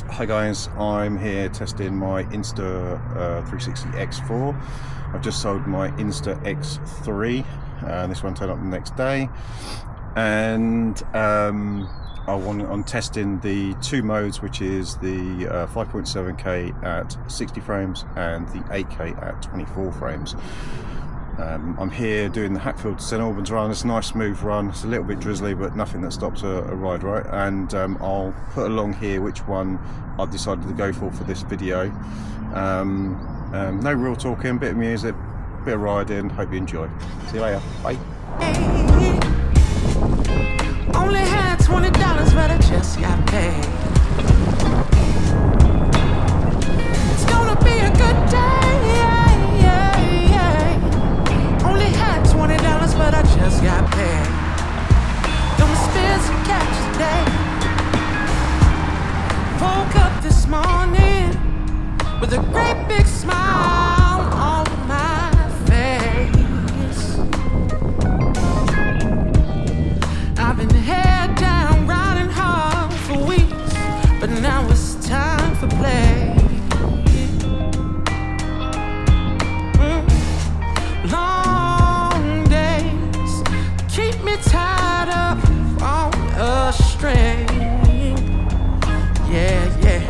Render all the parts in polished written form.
Hi guys, I'm here testing my Insta360 X4. I've just sold my Insta X3, and this one turned up the next day. And I'm testing the two modes, which is the 5.7K at 60 frames and the 8K at 24 frames. I'm here doing the Hatfield to St Albans run. It's a nice smooth run. It's a little bit drizzly, but nothing that stops a ride, right? And I'll put along here which one I've decided to go for this video. No real talking, bit of music, bit of riding. Hope you enjoy. See you later. Bye. Only had $20, but I just got paid. It's gonna be a good day. Only had $20, but I just got paid. Gonna spend some cash today. Woke up this morning with a great big smile on my face. I've been head down, riding hard for weeks, but now it's time for play. Long days keep me tied up on a string. Yeah, yeah.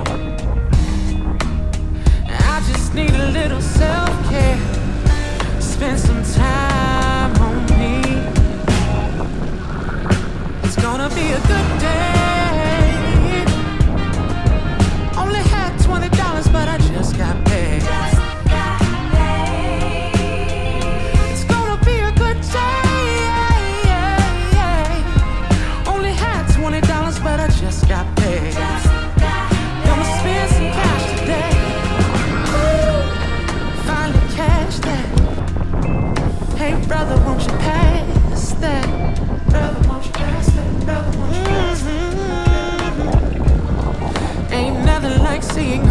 I just need a little self-care. Spend some time on me. It's gonna be a good day. Only had $20, but I just got paid. It's gonna be a good day. Only had $20, but I just got paid. Gonna spend some cash today. Finally cashed that. Hey brother, won't you pass that? Brother, won't you pass that? Brother, won't you pass that? Ain't nothing like seeing